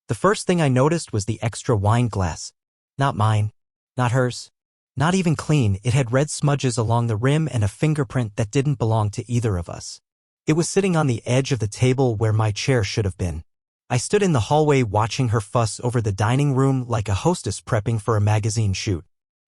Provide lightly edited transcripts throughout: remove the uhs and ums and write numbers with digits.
The first thing I noticed was the extra wine glass. Not mine. Not hers. Not even clean, it had red smudges along the rim and a fingerprint that didn't belong to either of us. It was sitting on the edge of the table where my chair should have been. I stood in the hallway watching her fuss over the dining room like a hostess prepping for a magazine shoot.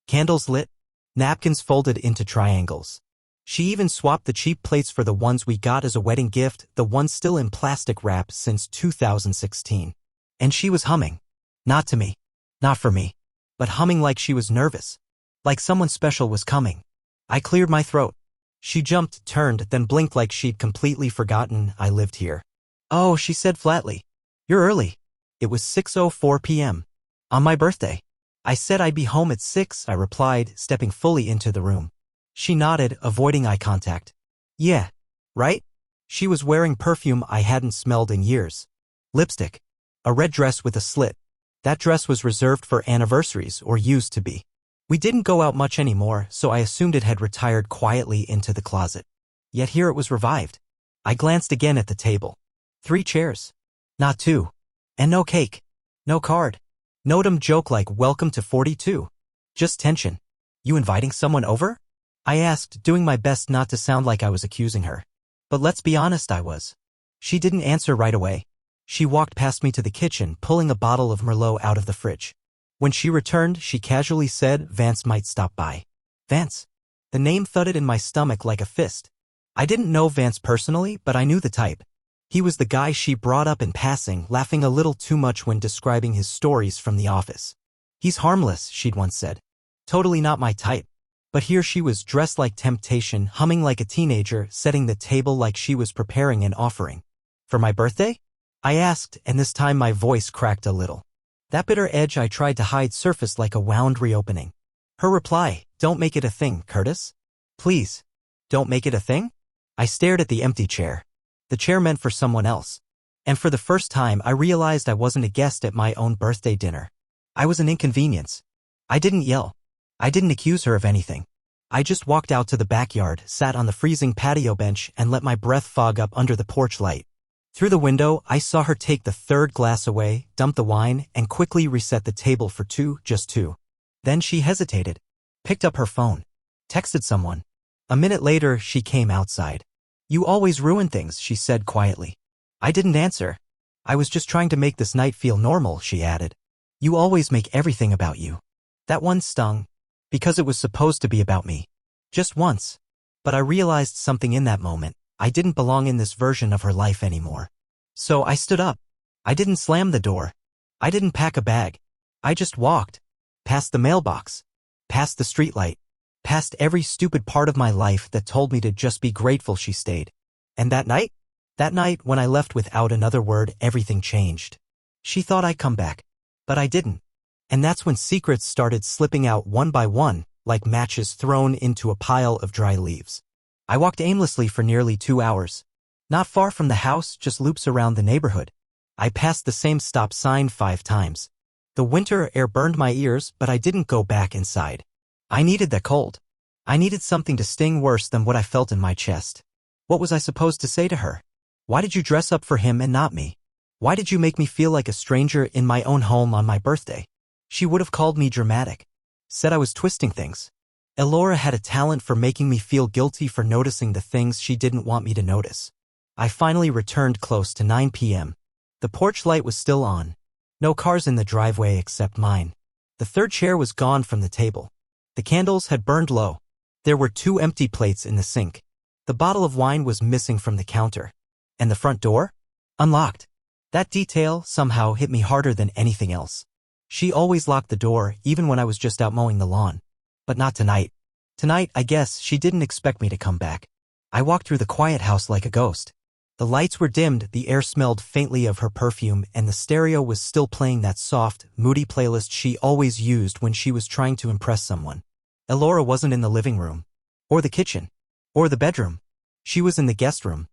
Candles lit, napkins folded into triangles. She even swapped the cheap plates for the ones we got as a wedding gift, the ones still in plastic wrap since 2016. And she was humming. Not to me. Not for me. But humming like she was nervous. Like someone special was coming. I cleared my throat. She jumped, turned, then blinked like she'd completely forgotten I lived here. "Oh," she said flatly. "You're early." It was 6:04 p.m. On my birthday. "I said I'd be home at 6, I replied, stepping fully into the room. She nodded, avoiding eye contact. "Yeah. Right?" She was wearing perfume I hadn't smelled in years. Lipstick. A red dress with a slit. That dress was reserved for anniversaries, or used to be. We didn't go out much anymore, so I assumed it had retired quietly into the closet. Yet here it was revived. I glanced again at the table. 3 chairs. Not 2. And no cake. No card. No dumb joke like "Welcome to 42. Just tension. "You inviting someone over?" I asked, doing my best not to sound like I was accusing her. But let's be honest, I was. She didn't answer right away. She walked past me to the kitchen, pulling a bottle of Merlot out of the fridge. When she returned, she casually said Vance might stop by. Vance. The name thudded in my stomach like a fist. I didn't know Vance personally, but I knew the type. He was the guy she brought up in passing, laughing a little too much when describing his stories from the office. "He's harmless," she'd once said. Totally not my type. But here she was, dressed like temptation, humming like a teenager, setting the table like she was preparing an offering. "For my birthday?" I asked, and this time my voice cracked a little. That bitter edge I tried to hide surfaced like a wound reopening. Her reply, "Don't make it a thing, Curtis. Please. Don't make it a thing?" I stared at the empty chair. The chair meant for someone else. And for the first time I realized I wasn't a guest at my own birthday dinner. I was an inconvenience. I didn't yell. I didn't accuse her of anything. I just walked out to the backyard, sat on the freezing patio bench, and let my breath fog up under the porch light. Through the window, I saw her take the 3rd glass away, dump the wine, and quickly reset the table for 2, just 2. Then she hesitated, picked up her phone, texted someone. A minute later, she came outside. "You always ruin things," she said quietly. I didn't answer. "I was just trying to make this night feel normal," she added. "You always make everything about you." That one stung, because it was supposed to be about me. Just once. But I realized something in that moment. I didn't belong in this version of her life anymore. So I stood up. I didn't slam the door. I didn't pack a bag. I just walked. Past the mailbox. Past the streetlight. Past every stupid part of my life that told me to just be grateful she stayed. And that night? That night, when I left without another word, everything changed. She thought I'd come back. But I didn't. And that's when secrets started slipping out one by one, like matches thrown into a pile of dry leaves. I walked aimlessly for nearly 2 hours. Not far from the house, just loops around the neighborhood. I passed the same stop sign 5 times. The winter air burned my ears, but I didn't go back inside. I needed that cold. I needed something to sting worse than what I felt in my chest. What was I supposed to say to her? Why did you dress up for him and not me? Why did you make me feel like a stranger in my own home on my birthday? She would have called me dramatic. Said I was twisting things. Elora had a talent for making me feel guilty for noticing the things she didn't want me to notice. I finally returned close to 9 p.m. The porch light was still on. No cars in the driveway except mine. The 3rd chair was gone from the table. The candles had burned low. There were 2 empty plates in the sink. The bottle of wine was missing from the counter. And the front door? Unlocked. That detail somehow hit me harder than anything else. She always locked the door, even when I was just out mowing the lawn. But not tonight. Tonight, I guess, she didn't expect me to come back. I walked through the quiet house like a ghost. The lights were dimmed, the air smelled faintly of her perfume, and the stereo was still playing that soft, moody playlist she always used when she was trying to impress someone. Elora wasn't in the living room. Or the kitchen. Or the bedroom. She was in the guest room.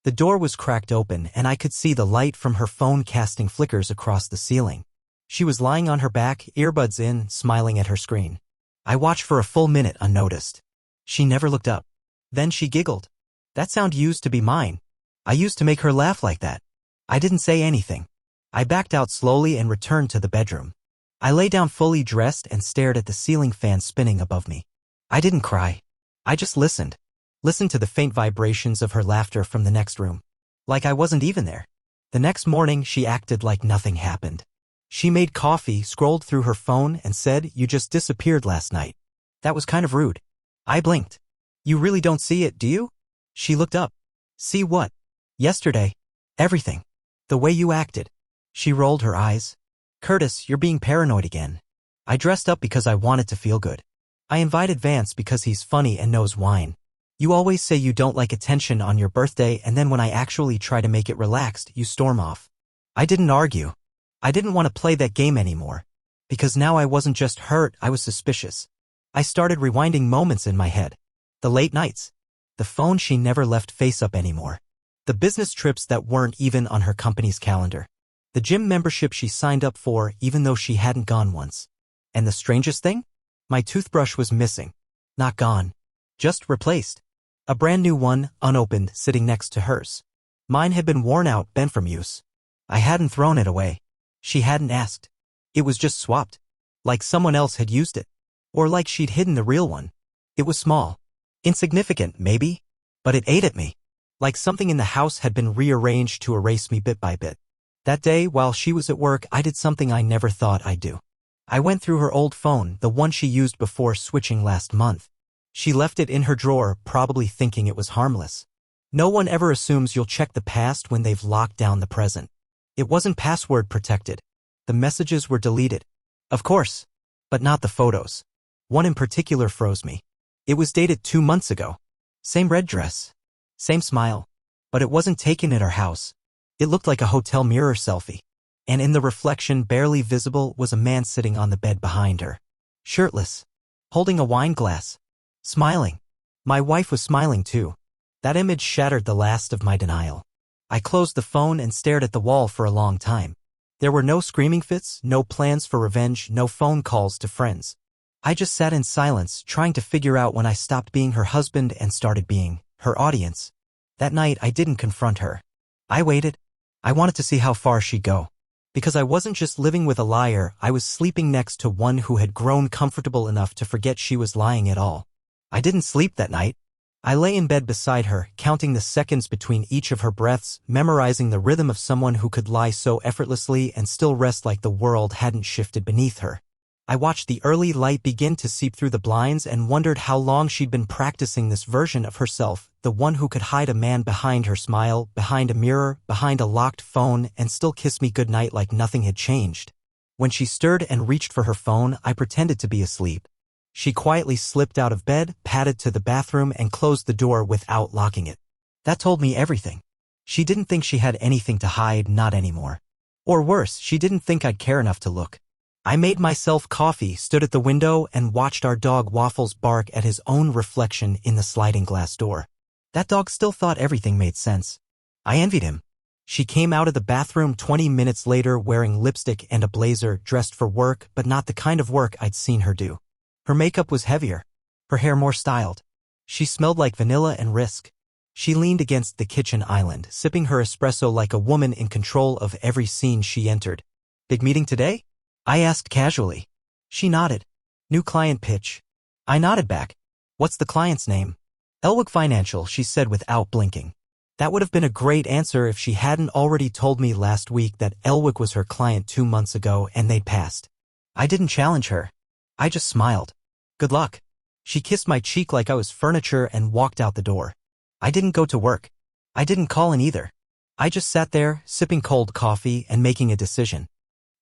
The door was cracked open, and I could see the light from her phone casting flickers across the ceiling. She was lying on her back, earbuds in, smiling at her screen. I watched for a full minute unnoticed. She never looked up. Then she giggled. That sound used to be mine. I used to make her laugh like that. I didn't say anything. I backed out slowly and returned to the bedroom. I lay down fully dressed and stared at the ceiling fan spinning above me. I didn't cry. I just listened. Listened to the faint vibrations of her laughter from the next room. Like I wasn't even there. The next morning, she acted like nothing happened. She made coffee, scrolled through her phone, and said, "You just disappeared last night." That was kind of rude. I blinked. "You really don't see it, do you?" She looked up. "See what?" "Yesterday. Everything. The way you acted." She rolled her eyes. "Curtis, you're being paranoid again." I dressed up because I wanted to feel good. I invited Vance because he's funny and knows wine. You always say you don't like attention on your birthday, and then when I actually try to make it relaxed, you storm off. I didn't argue. I didn't want to play that game anymore. Because now I wasn't just hurt, I was suspicious. I started rewinding moments in my head. The late nights. The phone she never left face up anymore. The business trips that weren't even on her company's calendar. The gym membership she signed up for even though she hadn't gone once. And the strangest thing? My toothbrush was missing. Not gone. Just replaced. A brand new one, unopened, sitting next to hers. Mine had been worn out, bent from use. I hadn't thrown it away. She hadn't asked. It was just swapped. Like someone else had used it. Or like she'd hidden the real one. It was small. Insignificant, maybe. But it ate at me. Like something in the house had been rearranged to erase me bit by bit. That day, while she was at work, I did something I never thought I'd do. I went through her old phone, the one she used before switching last month. She left it in her drawer, probably thinking it was harmless. No one ever assumes you'll check the past when they've locked down the present. It wasn't password protected. The messages were deleted. Of course. But not the photos. One in particular froze me. It was dated 2 months ago. Same red dress. Same smile. But it wasn't taken at her house. It looked like a hotel mirror selfie. And in the reflection, barely visible, was a man sitting on the bed behind her. Shirtless. Holding a wine glass. Smiling. My wife was smiling too. That image shattered the last of my denial. I closed the phone and stared at the wall for a long time. There were no screaming fits, no plans for revenge, no phone calls to friends. I just sat in silence, trying to figure out when I stopped being her husband and started being her audience. That night, I didn't confront her. I waited. I wanted to see how far she'd go. Because I wasn't just living with a liar, I was sleeping next to one who had grown comfortable enough to forget she was lying at all. I didn't sleep that night. I lay in bed beside her, counting the seconds between each of her breaths, memorizing the rhythm of someone who could lie so effortlessly and still rest like the world hadn't shifted beneath her. I watched the early light begin to seep through the blinds and wondered how long she'd been practicing this version of herself, the one who could hide a man behind her smile, behind a mirror, behind a locked phone, and still kiss me goodnight like nothing had changed. When she stirred and reached for her phone, I pretended to be asleep. She quietly slipped out of bed, padded to the bathroom, and closed the door without locking it. That told me everything. She didn't think she had anything to hide, not anymore. Or worse, she didn't think I'd care enough to look. I made myself coffee, stood at the window, and watched our dog Waffles bark at his own reflection in the sliding glass door. That dog still thought everything made sense. I envied him. She came out of the bathroom 20 minutes later wearing lipstick and a blazer, dressed for work, but not the kind of work I'd seen her do. Her makeup was heavier. Her hair more styled. She smelled like vanilla and risk. She leaned against the kitchen island, sipping her espresso like a woman in control of every scene she entered. "Big meeting today?" I asked casually. She nodded. "New client pitch." I nodded back. "What's the client's name?" "Elwick Financial," she said without blinking. That would have been a great answer if she hadn't already told me last week that Elwick was her client 2 months ago and they'd passed. I didn't challenge her. I just smiled. "Good luck." She kissed my cheek like I was furniture and walked out the door. I didn't go to work. I didn't call in either. I just sat there, sipping cold coffee and making a decision.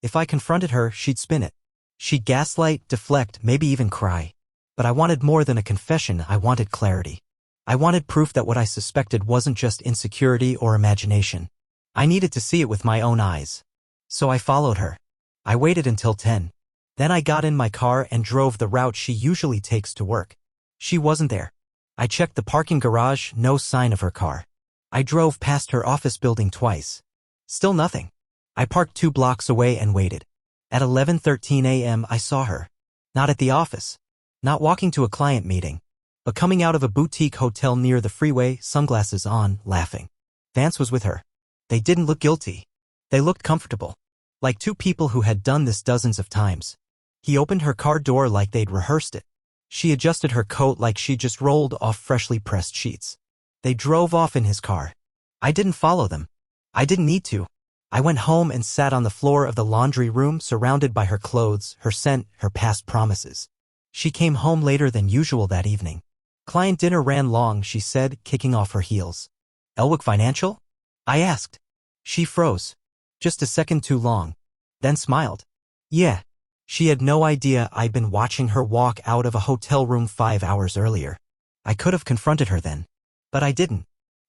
If I confronted her, she'd spin it. She'd gaslight, deflect, maybe even cry. But I wanted more than a confession, I wanted clarity. I wanted proof that what I suspected wasn't just insecurity or imagination. I needed to see it with my own eyes. So I followed her. I waited until 10. Then I got in my car and drove the route she usually takes to work. She wasn't there. I checked the parking garage, no sign of her car. I drove past her office building twice. Still nothing. I parked 2 blocks away and waited. At 11:13 a.m. I saw her. Not at the office. Not walking to a client meeting. But coming out of a boutique hotel near the freeway, sunglasses on, laughing. Vance was with her. They didn't look guilty. They looked comfortable, like two people who had done this dozens of times. He opened her car door like they'd rehearsed it. She adjusted her coat like she just rolled off freshly pressed sheets. They drove off in his car. I didn't follow them. I didn't need to. I went home and sat on the floor of the laundry room surrounded by her clothes, her scent, her past promises. She came home later than usual that evening. Client dinner ran long, she said, kicking off her heels. Elwick Financial? I asked. She froze. Just a second too long. Then smiled. Yeah. She had no idea I'd been watching her walk out of a hotel room 5 hours earlier. I could have confronted her then. But I didn't.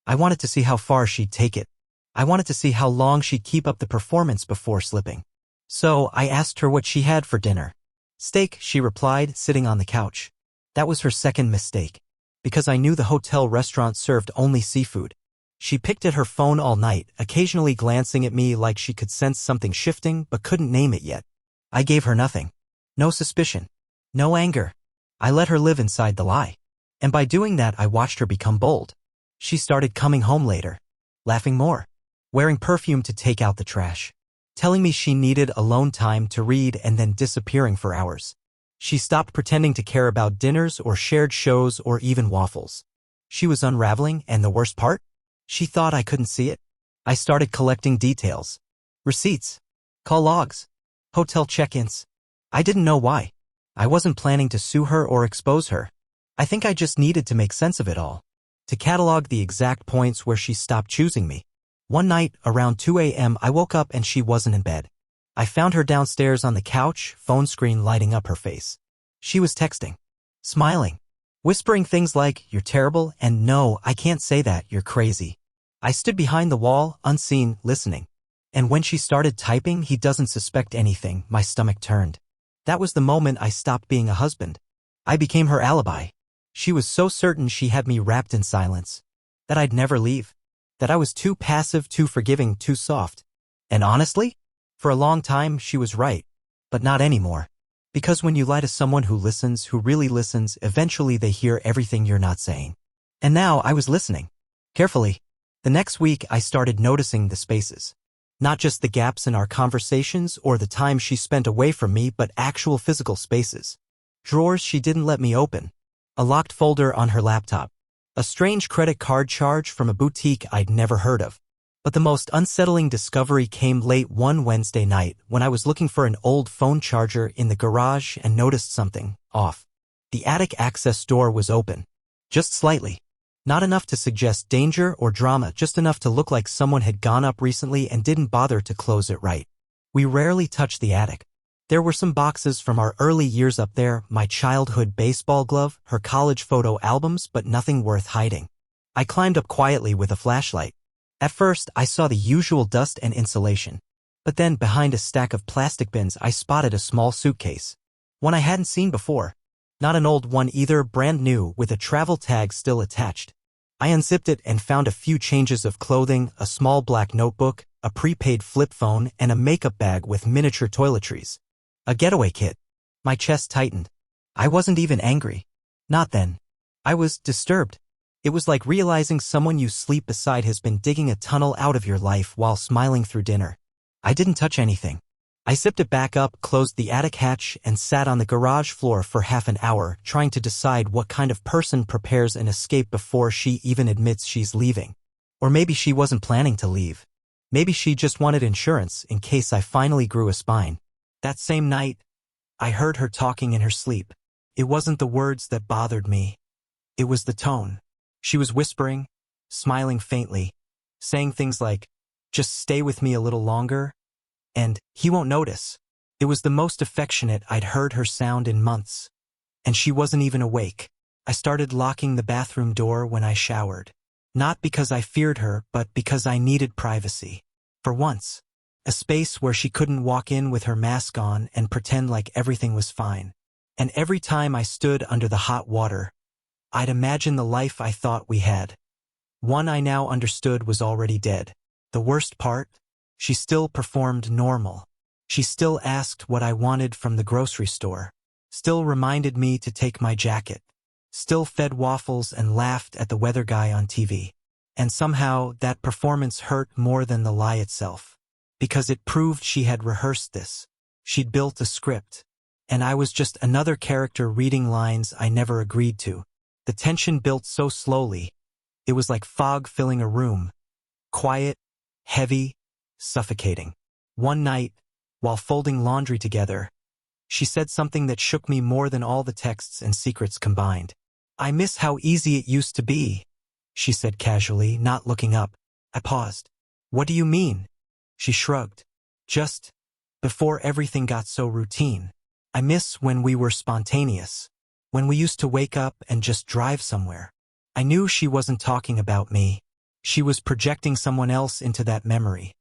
I wanted to see how far she'd take it. I wanted to see how long she'd keep up the performance before slipping. So I asked her what she had for dinner. Steak, she replied, sitting on the couch. That was her second mistake. Because I knew the hotel restaurant served only seafood. She picked at her phone all night, occasionally glancing at me like she could sense something shifting but couldn't name it yet. I gave her nothing. No suspicion. No anger. I let her live inside the lie. And by doing that I watched her become bold. She started coming home later. Laughing more. Wearing perfume to take out the trash. Telling me she needed alone time to read and then disappearing for hours. She stopped pretending to care about dinners or shared shows or even waffles. She was unraveling, and the worst part? She thought I couldn't see it. I started collecting details. Receipts. Call logs. Hotel check-ins. I didn't know why. I wasn't planning to sue her or expose her. I think I just needed to make sense of it all. To catalog the exact points where she stopped choosing me. One night, around 2 a.m., I woke up and she wasn't in bed. I found her downstairs on the couch, phone screen lighting up her face. She was texting. Smiling. Whispering things like, "You're terrible," and "No, I can't say that, you're crazy." I stood behind the wall, unseen, listening. And when she started typing, "He doesn't suspect anything," my stomach turned. That was the moment I stopped being a husband. I became her alibi. She was so certain she had me wrapped in silence. That I'd never leave. That I was too passive, too forgiving, too soft. And honestly, for a long time she was right. But not anymore. Because when you lie to someone who listens, who really listens, eventually they hear everything you're not saying. And now I was listening. Carefully. The next week I started noticing the spaces. Not just the gaps in our conversations or the time she spent away from me, but actual physical spaces. Drawers she didn't let me open. A locked folder on her laptop. A strange credit card charge from a boutique I'd never heard of. But the most unsettling discovery came late one Wednesday night when I was looking for an old phone charger in the garage and noticed something off. The attic access door was open. Just slightly. Not enough to suggest danger or drama, just enough to look like someone had gone up recently and didn't bother to close it right. We rarely touched the attic. There were some boxes from our early years up there, my childhood baseball glove, her college photo albums, but nothing worth hiding. I climbed up quietly with a flashlight. At first, I saw the usual dust and insulation. But then, behind a stack of plastic bins, I spotted a small suitcase. One I hadn't seen before. Not an old one either, brand new, with a travel tag still attached. I unzipped it and found a few changes of clothing, a small black notebook, a prepaid flip phone, and a makeup bag with miniature toiletries. A getaway kit. My chest tightened. I wasn't even angry. Not then. I was disturbed. It was like realizing someone you sleep beside has been digging a tunnel out of your life while smiling through dinner. I didn't touch anything. I zipped it back up, closed the attic hatch, and sat on the garage floor for half an hour, trying to decide what kind of person prepares an escape before she even admits she's leaving. Or maybe she wasn't planning to leave. Maybe she just wanted insurance in case I finally grew a spine. That same night, I heard her talking in her sleep. It wasn't the words that bothered me. It was the tone. She was whispering, smiling faintly, saying things like, "Just stay with me a little longer," and "He won't notice." It was the most affectionate I'd heard her sound in months. And she wasn't even awake. I started locking the bathroom door when I showered. Not because I feared her, but because I needed privacy. For once. A space where she couldn't walk in with her mask on and pretend like everything was fine. And every time I stood under the hot water, I'd imagine the life I thought we had. One I now understood was already dead. The worst part? She still performed normal. She still asked what I wanted from the grocery store. Still reminded me to take my jacket. Still fed waffles and laughed at the weather guy on TV. And somehow, that performance hurt more than the lie itself. because it proved she had rehearsed this. She'd built a script, and I was just another character reading lines I never agreed to. The tension built so slowly, it was like fog filling a room. Quiet, heavy, suffocating. One night, while folding laundry together, she said something that shook me more than all the texts and secrets combined. "I miss how easy it used to be," she said casually, not looking up. I paused. "What do you mean?" She shrugged. "Just before everything got so routine. I miss when we were spontaneous, when we used to wake up and just drive somewhere." I knew she wasn't talking about me. She was projecting someone else into that memory,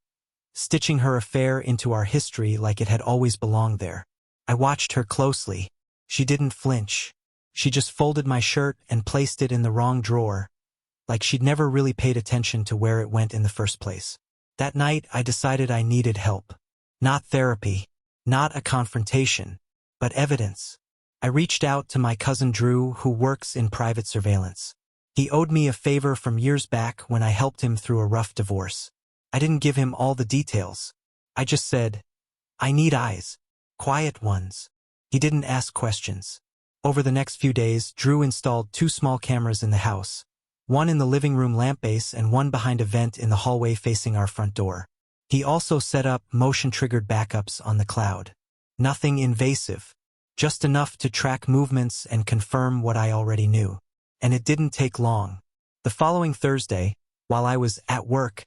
stitching her affair into our history like it had always belonged there. I watched her closely. She didn't flinch. She just folded my shirt and placed it in the wrong drawer, like she'd never really paid attention to where it went in the first place. That night, I decided I needed help. Not therapy, not a confrontation, but evidence. I reached out to my cousin Drew, who works in private surveillance. He owed me a favor from years back when I helped him through a rough divorce. I didn't give him all the details. I just said, "I need eyes. Quiet ones." He didn't ask questions. Over the next few days, Drew installed 2 small cameras in the house, one in the living room lamp base and one behind a vent in the hallway facing our front door. He also set up motion-triggered backups on the cloud. Nothing invasive, just enough to track movements and confirm what I already knew. And it didn't take long. The following Thursday, while I was at work,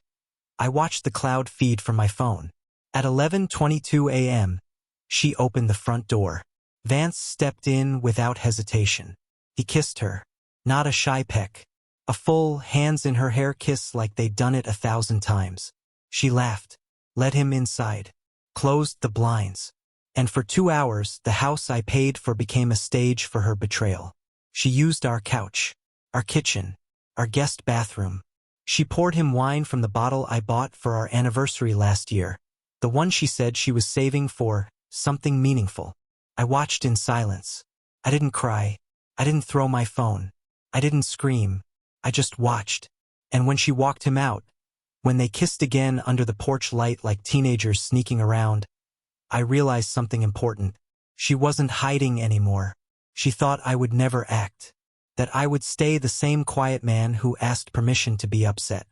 I watched the cloud feed from my phone. At 11:22 a.m., she opened the front door. Vance stepped in without hesitation. He kissed her, not a shy peck, a full hands-in-her-hair kiss like they'd done it 1,000 times. She laughed, led him inside, closed the blinds, and for 2 hours the house I paid for became a stage for her betrayal. She used our couch, our kitchen, our guest bathroom. She poured him wine from the bottle I bought for our anniversary last year, the one she said she was saving for something meaningful. I watched in silence. I didn't cry. I didn't throw my phone. I didn't scream. I just watched. And when she walked him out, when they kissed again under the porch light like teenagers sneaking around, I realized something important. She wasn't hiding anymore. She thought I would never act, that I would stay the same quiet man who asked permission to be upset.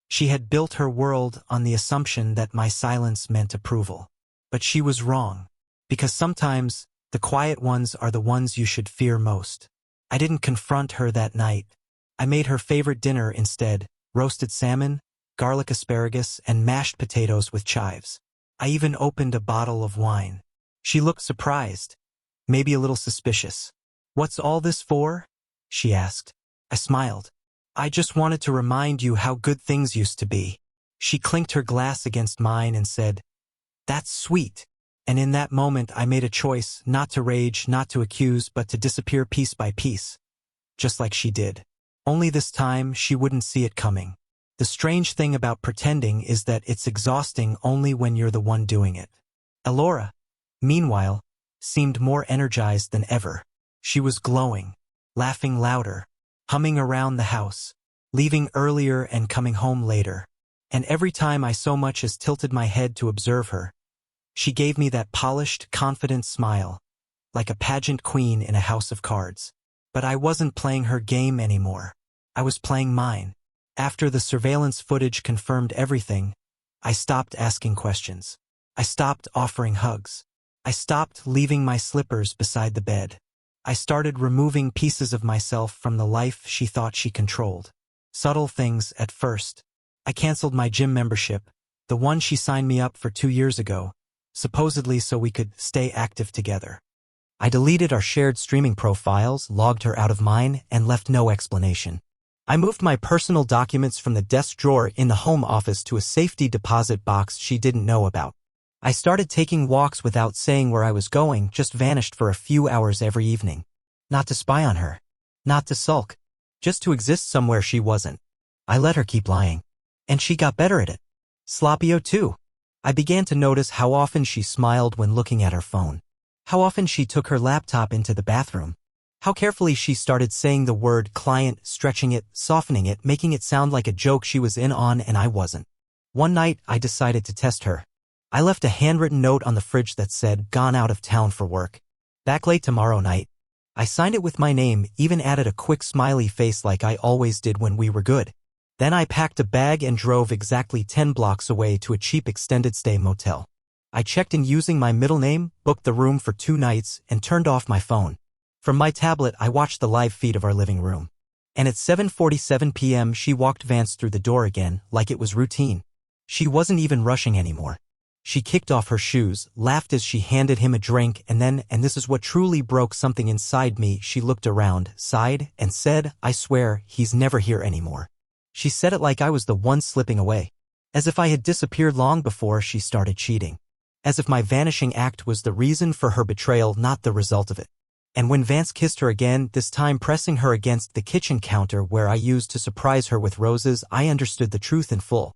She had built her world on the assumption that my silence meant approval. But she was wrong, because sometimes the quiet ones are the ones you should fear most. I didn't confront her that night. I made her favorite dinner instead: roasted salmon, garlic asparagus, and mashed potatoes with chives. I even opened a bottle of wine. She looked surprised, maybe a little suspicious. "What's all this for?" she asked. I smiled. "I just wanted to remind you how good things used to be." She clinked her glass against mine and said, "That's sweet." And in that moment I made a choice, not to rage, not to accuse, but to disappear piece by piece, just like she did. Only this time she wouldn't see it coming. The strange thing about pretending is that it's exhausting only when you're the one doing it. Elora, meanwhile, seemed more energized than ever. She was glowing, laughing louder, humming around the house, leaving earlier and coming home later. And every time I so much as tilted my head to observe her, she gave me that polished, confident smile, like a pageant queen in a house of cards. But I wasn't playing her game anymore. I was playing mine. After the surveillance footage confirmed everything, I stopped asking questions. I stopped offering hugs. I stopped leaving my slippers beside the bed. I started removing pieces of myself from the life she thought she controlled. Subtle things at first. I canceled my gym membership, the one she signed me up for 2 years ago, supposedly so we could stay active together. I deleted our shared streaming profiles, logged her out of mine, and left no explanation. I moved my personal documents from the desk drawer in the home office to a safety deposit box she didn't know about. I started taking walks without saying where I was going, just vanished for a few hours every evening. Not to spy on her. Not to sulk. Just to exist somewhere she wasn't. I let her keep lying. And she got better at it. Sloppio too. I began to notice how often she smiled when looking at her phone. How often she took her laptop into the bathroom. How carefully she started saying the word client, stretching it, softening it, making it sound like a joke she was in on and I wasn't. One night, I decided to test her. I left a handwritten note on the fridge that said, "Gone out of town for work. Back late tomorrow night." I signed it with my name, even added a quick smiley face like I always did when we were good. Then I packed a bag and drove exactly 10 blocks away to a cheap extended stay motel. I checked in using my middle name, booked the room for 2 nights, and turned off my phone. From my tablet, I watched the live feed of our living room. And at 7:47 p.m. she walked Vance through the door again, like it was routine. She wasn't even rushing anymore. She kicked off her shoes, laughed as she handed him a drink, and then, and this is what truly broke something inside me, she looked around, sighed, and said, "I swear, he's never here anymore." She said it like I was the one slipping away. As if I had disappeared long before she started cheating. As if my vanishing act was the reason for her betrayal, not the result of it. And when Vance kissed her again, this time pressing her against the kitchen counter where I used to surprise her with roses, I understood the truth in full.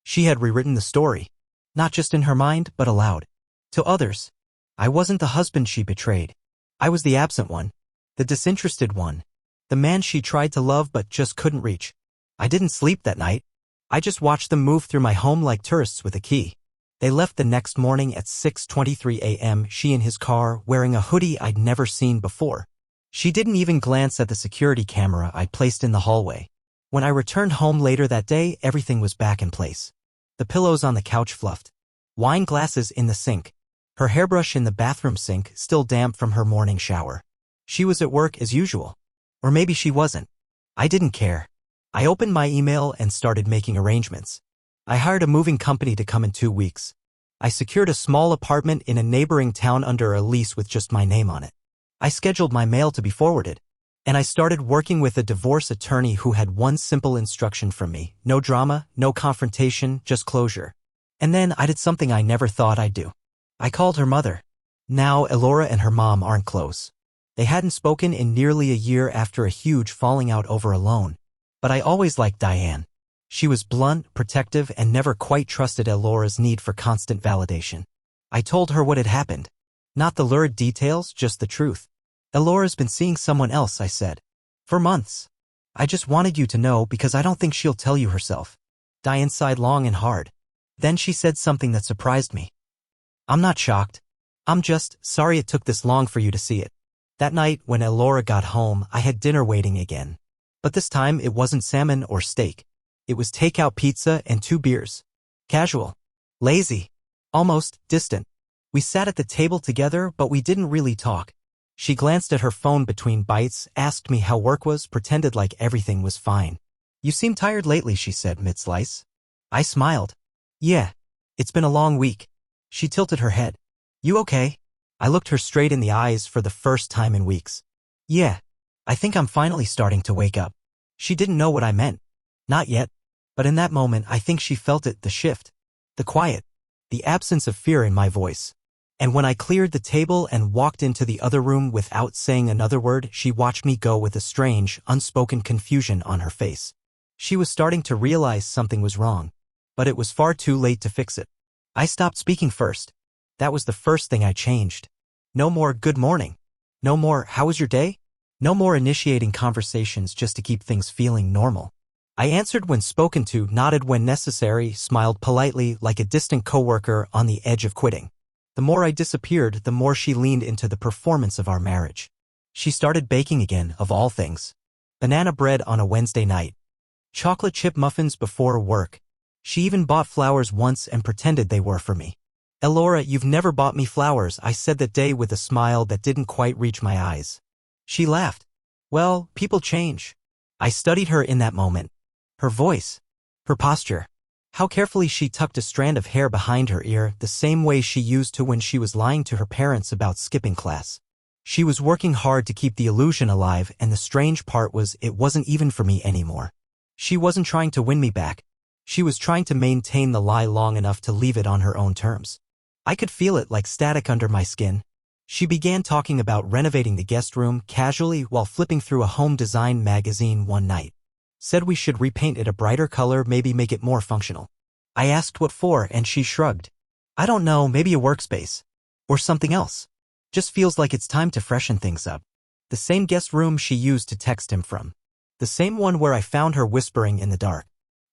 She had rewritten the story. Not just in her mind, but aloud. To others. I wasn't the husband she betrayed. I was the absent one. The disinterested one. The man she tried to love but just couldn't reach. I didn't sleep that night. I just watched them move through my home like tourists with a key. They left the next morning at 6:23 a.m., she in his car, wearing a hoodie I'd never seen before. She didn't even glance at the security camera I'd placed in the hallway. When I returned home later that day, everything was back in place. The pillows on the couch fluffed. Wine glasses in the sink. Her hairbrush in the bathroom sink, still damp from her morning shower. She was at work as usual. Or maybe she wasn't. I didn't care. I opened my email and started making arrangements. I hired a moving company to come in 2 weeks. I secured a small apartment in a neighboring town under a lease with just my name on it. I scheduled my mail to be forwarded. And I started working with a divorce attorney who had one simple instruction from me: no drama, no confrontation, just closure. And then I did something I never thought I'd do. I called her mother. Now Elora and her mom aren't close. They hadn't spoken in nearly a year after a huge falling out over a loan. But I always liked Diane. She was blunt, protective, and never quite trusted Elora's need for constant validation. I told her what had happened. Not the lurid details, just the truth. "Elora's been seeing someone else," I said. "For months. I just wanted you to know because I don't think she'll tell you herself." Diane sighed long and hard. Then she said something that surprised me. "I'm not shocked. I'm just sorry it took this long for you to see it." That night, when Elora got home, I had dinner waiting again. But this time, it wasn't salmon or steak. It was takeout pizza and 2 beers. Casual. Lazy. Almost distant. We sat at the table together, but we didn't really talk. She glanced at her phone between bites, asked me how work was, pretended like everything was fine. "You seem tired lately," she said mid-slice. I smiled. "Yeah. It's been a long week." She tilted her head. "You okay?" I looked her straight in the eyes for the first time in weeks. "Yeah. I think I'm finally starting to wake up." She didn't know what I meant. Not yet. But in that moment, I think she felt it, the shift. The quiet. The absence of fear in my voice. And when I cleared the table and walked into the other room without saying another word, she watched me go with a strange, unspoken confusion on her face. She was starting to realize something was wrong. But it was far too late to fix it. I stopped speaking first. That was the first thing I changed. No more "good morning." No more "how was your day?" No more initiating conversations just to keep things feeling normal. I answered when spoken to, nodded when necessary, smiled politely like a distant coworker on the edge of quitting. The more I disappeared, the more she leaned into the performance of our marriage. She started baking again, of all things. Banana bread on a Wednesday night. Chocolate chip muffins before work. She even bought flowers once and pretended they were for me. "Elora, you've never bought me flowers," I said that day with a smile that didn't quite reach my eyes. She laughed. "Well, people change." I studied her in that moment. Her voice. Her posture. How carefully she tucked a strand of hair behind her ear, the same way she used to when she was lying to her parents about skipping class. She was working hard to keep the illusion alive, and the strange part was it wasn't even for me anymore. She wasn't trying to win me back. She was trying to maintain the lie long enough to leave it on her own terms. I could feel it like static under my skin. She began talking about renovating the guest room casually while flipping through a home design magazine one night. Said we should repaint it a brighter color, maybe make it more functional. I asked what for, and she shrugged. "I don't know, maybe a workspace. Or something else. Just feels like it's time to freshen things up." The same guest room she used to text him from. The same one where I found her whispering in the dark.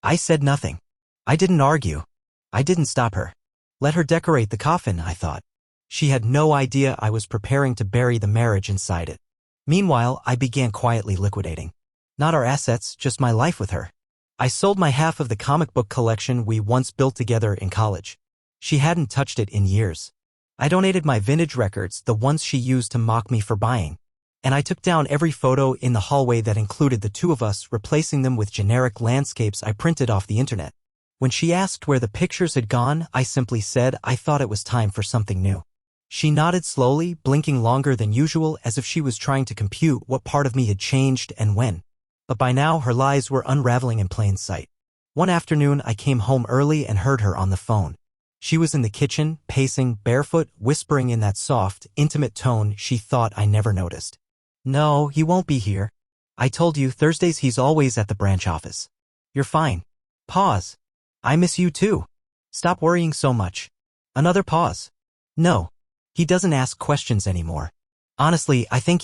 I said nothing. I didn't argue. I didn't stop her. Let her decorate the coffin, I thought. She had no idea I was preparing to bury the marriage inside it. Meanwhile, I began quietly liquidating. Not our assets, just my life with her. I sold my half of the comic book collection we once built together in college. She hadn't touched it in years. I donated my vintage records, the ones she used to mock me for buying. And I took down every photo in the hallway that included the two of us, replacing them with generic landscapes I printed off the internet. When she asked where the pictures had gone, I simply said I thought it was time for something new. She nodded slowly, blinking longer than usual as if she was trying to compute what part of me had changed and when. But by now, her lies were unraveling in plain sight. One afternoon, I came home early and heard her on the phone. She was in the kitchen, pacing, barefoot, whispering in that soft, intimate tone she thought I never noticed. No, he won't be here. I told you, Thursdays he's always at the branch office. You're fine. Pause. I miss you too. Stop worrying so much. Another pause. No. He doesn't ask questions anymore. Honestly, I think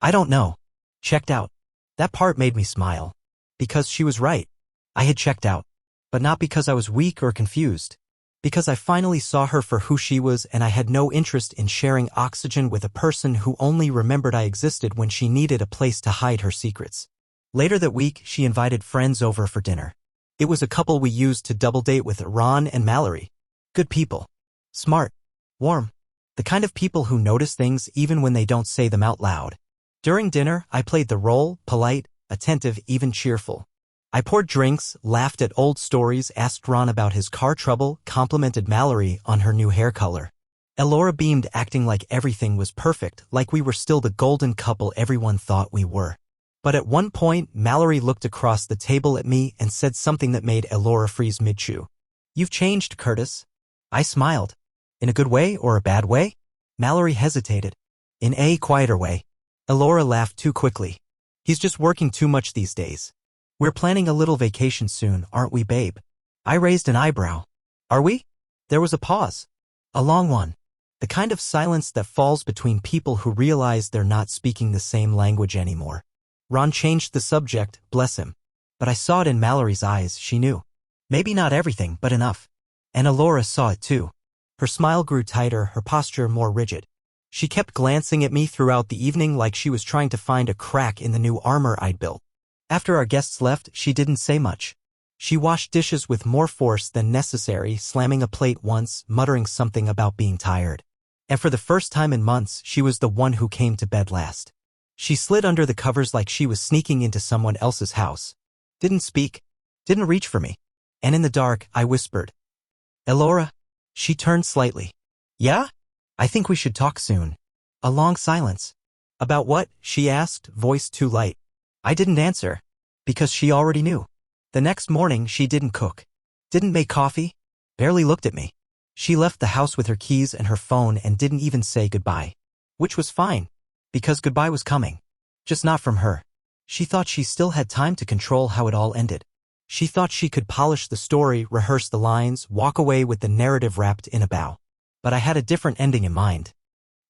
I don't know. Checked out. That part made me smile. Because she was right. I had checked out. But not because I was weak or confused. Because I finally saw her for who she was, and I had no interest in sharing oxygen with a person who only remembered I existed when she needed a place to hide her secrets. Later that week, she invited friends over for dinner. It was a couple we used to double date with, Ron and Mallory. Good people. Smart. Warm. The kind of people who notice things even when they don't say them out loud. During dinner, I played the role, polite, attentive, even cheerful. I poured drinks, laughed at old stories, asked Ron about his car trouble, complimented Mallory on her new hair color. Elora beamed, acting like everything was perfect, like we were still the golden couple everyone thought we were. But at one point, Mallory looked across the table at me and said something that made Elora freeze mid-chew. You've changed, Curtis. I smiled. In a good way or a bad way? Mallory hesitated. In a quieter way. Elora laughed too quickly. He's just working too much these days. We're planning a little vacation soon, aren't we, babe? I raised an eyebrow. Are we? There was a pause. A long one. The kind of silence that falls between people who realize they're not speaking the same language anymore. Ron changed the subject, bless him. But I saw it in Mallory's eyes, she knew. Maybe not everything, but enough. And Elora saw it too. Her smile grew tighter, her posture more rigid. She kept glancing at me throughout the evening like she was trying to find a crack in the new armor I'd built. After our guests left, she didn't say much. She washed dishes with more force than necessary, slamming a plate once, muttering something about being tired. And for the first time in months, she was the one who came to bed last. She slid under the covers like she was sneaking into someone else's house. Didn't speak. Didn't reach for me. And in the dark, I whispered. Elora? She turned slightly. Yeah? I think we should talk soon. A long silence. About what? She asked, voice too light. I didn't answer. Because she already knew. The next morning, she didn't cook. Didn't make coffee. Barely looked at me. She left the house with her keys and her phone and didn't even say goodbye. Which was fine. Because goodbye was coming. Just not from her. She thought she still had time to control how it all ended. She thought she could polish the story, rehearse the lines, walk away with the narrative wrapped in a bow. But I had a different ending in mind.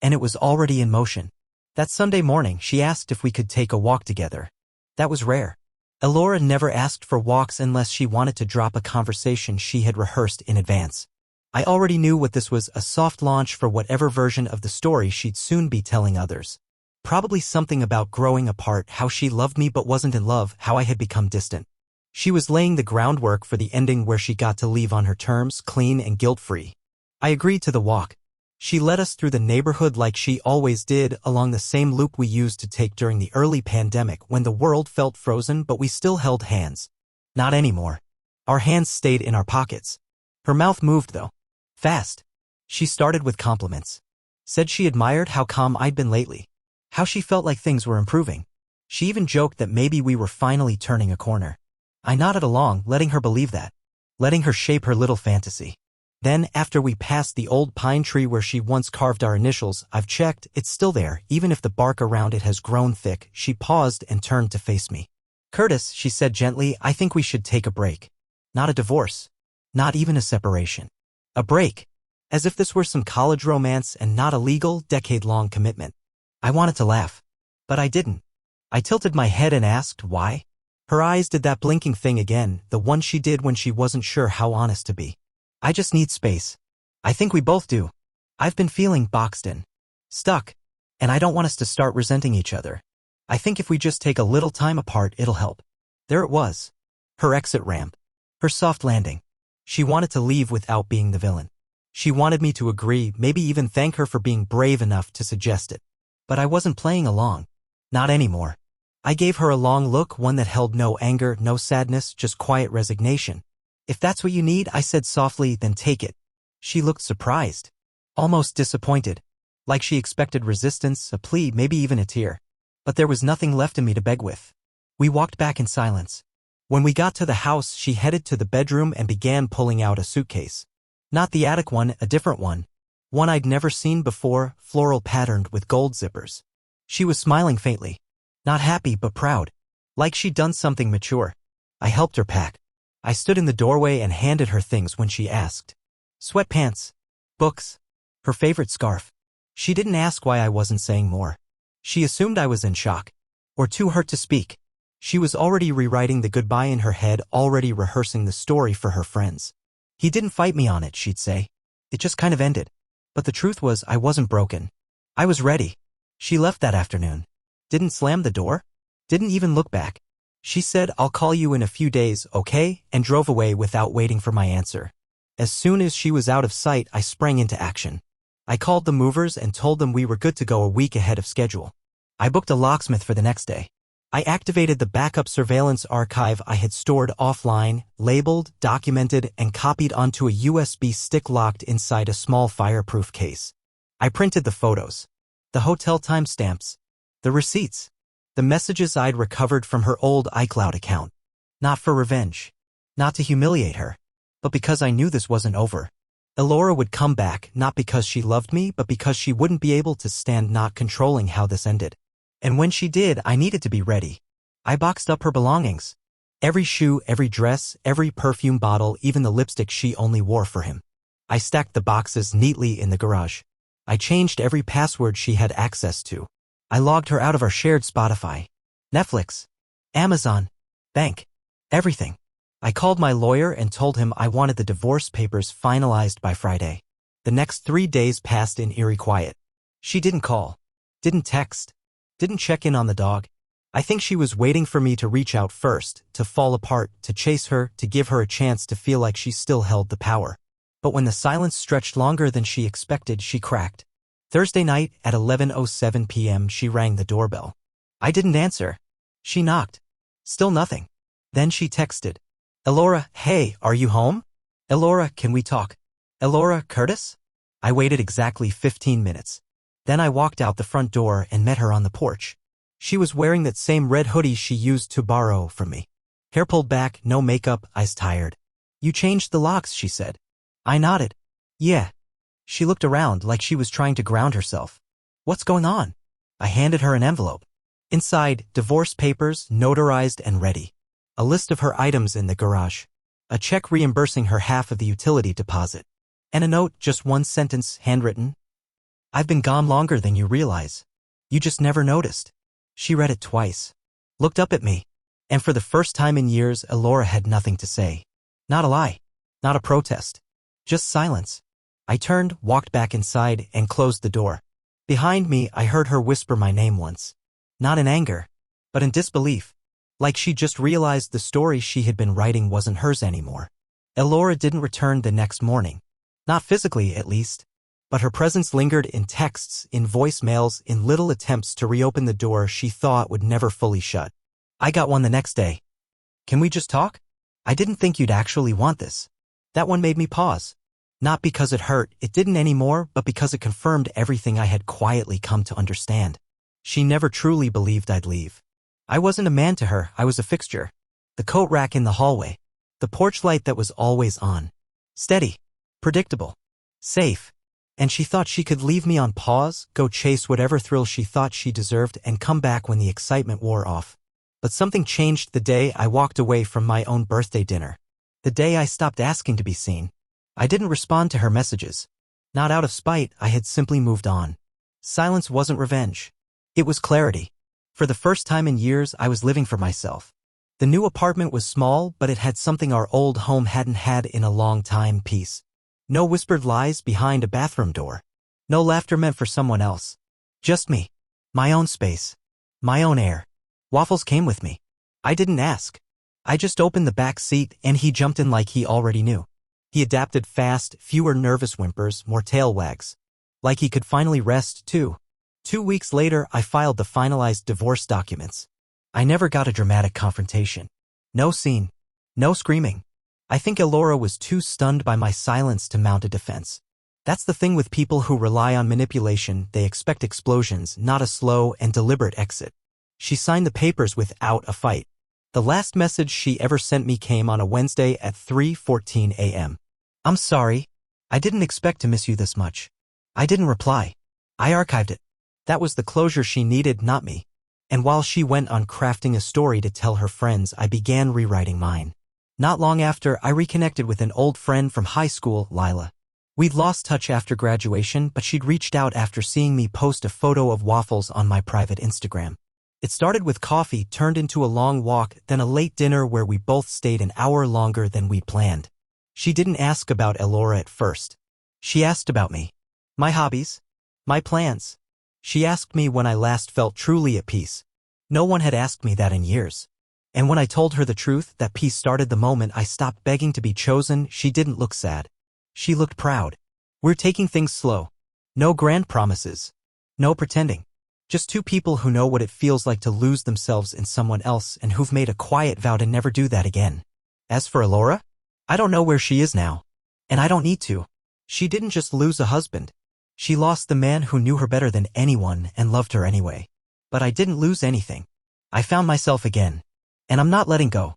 And it was already in motion. That Sunday morning, she asked if we could take a walk together. That was rare. Elora never asked for walks unless she wanted to drop a conversation she had rehearsed in advance. I already knew what this was, a soft launch for whatever version of the story she'd soon be telling others. Probably something about growing apart, how she loved me but wasn't in love, how I had become distant. She was laying the groundwork for the ending where she got to leave on her terms, clean and guilt-free. I agreed to the walk. She led us through the neighborhood like she always did, along the same loop we used to take during the early pandemic when the world felt frozen but we still held hands. Not anymore. Our hands stayed in our pockets. Her mouth moved though. Fast. She started with compliments. Said she admired how calm I'd been lately. How she felt like things were improving. She even joked that maybe we were finally turning a corner. I nodded along, letting her believe that. Letting her shape her little fantasy. Then, after we passed the old pine tree where she once carved our initials, I've checked, it's still there, even if the bark around it has grown thick. She paused and turned to face me. Curtis, she said gently, I think we should take a break. Not a divorce. Not even a separation. A break. As if this were some college romance and not a legal, decade-long commitment. I wanted to laugh. But I didn't. I tilted my head and asked why. Her eyes did that blinking thing again, the one she did when she wasn't sure how honest to be. I just need space. I think we both do. I've been feeling boxed in. Stuck. And I don't want us to start resenting each other. I think if we just take a little time apart, it'll help. There it was. Her exit ramp. Her soft landing. She wanted to leave without being the villain. She wanted me to agree, maybe even thank her for being brave enough to suggest it. But I wasn't playing along. Not anymore. I gave her a long look, one that held no anger, no sadness, just quiet resignation. If that's what you need, I said softly, then take it. She looked surprised. Almost disappointed. Like she expected resistance, a plea, maybe even a tear. But there was nothing left in me to beg with. We walked back in silence. When we got to the house, she headed to the bedroom and began pulling out a suitcase. Not the attic one, a different one. One I'd never seen before, floral patterned with gold zippers. She was smiling faintly. Not happy but proud. Like she'd done something mature. I helped her pack. I stood in the doorway and handed her things when she asked. Sweatpants. Books. Her favorite scarf. She didn't ask why I wasn't saying more. She assumed I was in shock. Or too hurt to speak. She was already rewriting the goodbye in her head, already rehearsing the story for her friends. He didn't fight me on it, she'd say. It just kind of ended. But the truth was, I wasn't broken. I was ready. She left that afternoon. Didn't slam the door. Didn't even look back. She said, I'll call you in a few days, okay? And drove away without waiting for my answer. As soon as she was out of sight, I sprang into action. I called the movers and told them we were good to go a week ahead of schedule. I booked a locksmith for the next day. I activated the backup surveillance archive I had stored offline, labeled, documented, and copied onto a USB stick locked inside a small fireproof case. I printed the photos, the hotel timestamps, the receipts, the messages I'd recovered from her old iCloud account. Not for revenge. Not to humiliate her. But because I knew this wasn't over. Elora would come back, not because she loved me, but because she wouldn't be able to stand not controlling how this ended. And when she did, I needed to be ready. I boxed up her belongings. Every shoe, every dress, every perfume bottle, even the lipstick she only wore for him. I stacked the boxes neatly in the garage. I changed every password she had access to. I logged her out of our shared Spotify, Netflix, Amazon, bank, everything. I called my lawyer and told him I wanted the divorce papers finalized by Friday. The next 3 days passed in eerie quiet. She didn't call, didn't text, didn't check in on the dog. I think she was waiting for me to reach out first, to fall apart, to chase her, to give her a chance to feel like she still held the power. But when the silence stretched longer than she expected, she cracked. Thursday night at 11:07 p.m. she rang the doorbell. I didn't answer. She knocked. Still nothing. Then she texted. Elora, hey, are you home? Elora, can we talk? Elora, Curtis? I waited exactly 15 minutes. Then I walked out the front door and met her on the porch. She was wearing that same red hoodie she used to borrow from me. Hair pulled back, no makeup, eyes tired. You changed the locks, she said. I nodded. Yeah. She looked around like she was trying to ground herself. What's going on? I handed her an envelope. Inside, divorce papers, notarized and ready. A list of her items in the garage. A check reimbursing her half of the utility deposit. And a note, just one sentence, handwritten. I've been gone longer than you realize. You just never noticed. She read it twice. Looked up at me. And for the first time in years, Elora had nothing to say. Not a lie. Not a protest. Just silence. I turned, walked back inside, and closed the door. Behind me, I heard her whisper my name once. Not in anger, but in disbelief. Like she just realized the story she had been writing wasn't hers anymore. Elora didn't return the next morning. Not physically, at least. But her presence lingered in texts, in voicemails, in little attempts to reopen the door she thought would never fully shut. I got one the next day. Can we just talk? I didn't think you'd actually want this. That one made me pause. Not because it hurt, it didn't anymore, but because it confirmed everything I had quietly come to understand. She never truly believed I'd leave. I wasn't a man to her, I was a fixture. The coat rack in the hallway. The porch light that was always on. Steady. Predictable. Safe. And she thought she could leave me on pause, go chase whatever thrill she thought she deserved, and come back when the excitement wore off. But something changed the day I walked away from my own birthday dinner. The day I stopped asking to be seen. I didn't respond to her messages. Not out of spite, I had simply moved on. Silence wasn't revenge. It was clarity. For the first time in years, I was living for myself. The new apartment was small, but it had something our old home hadn't had in a long time: peace. No whispered lies behind a bathroom door. No laughter meant for someone else. Just me. My own space. My own air. Waffles came with me. I didn't ask. I just opened the back seat and he jumped in like he already knew. He adapted fast, fewer nervous whimpers, more tail wags. Like he could finally rest, too. 2 weeks later, I filed the finalized divorce documents. I never got a dramatic confrontation. No scene. No screaming. I think Elora was too stunned by my silence to mount a defense. That's the thing with people who rely on manipulation, they expect explosions, not a slow and deliberate exit. She signed the papers without a fight. The last message she ever sent me came on a Wednesday at 3:14 a.m. I'm sorry. I didn't expect to miss you this much. I didn't reply. I archived it. That was the closure she needed, not me. And while she went on crafting a story to tell her friends, I began rewriting mine. Not long after, I reconnected with an old friend from high school, Lila. We'd lost touch after graduation, but she'd reached out after seeing me post a photo of waffles on my private Instagram. It started with coffee, turned into a long walk, then a late dinner where we both stayed an hour longer than we'd planned. She didn't ask about Elora at first. She asked about me. My hobbies. My plans. She asked me when I last felt truly at peace. No one had asked me that in years. And when I told her the truth, that peace started the moment I stopped begging to be chosen. She didn't look sad. She looked proud. We're taking things slow. No grand promises. No pretending. Just two people who know what it feels like to lose themselves in someone else and who've made a quiet vow to never do that again. As for Elora, I don't know where she is now. And I don't need to. She didn't just lose a husband. She lost the man who knew her better than anyone and loved her anyway. But I didn't lose anything. I found myself again. And I'm not letting go.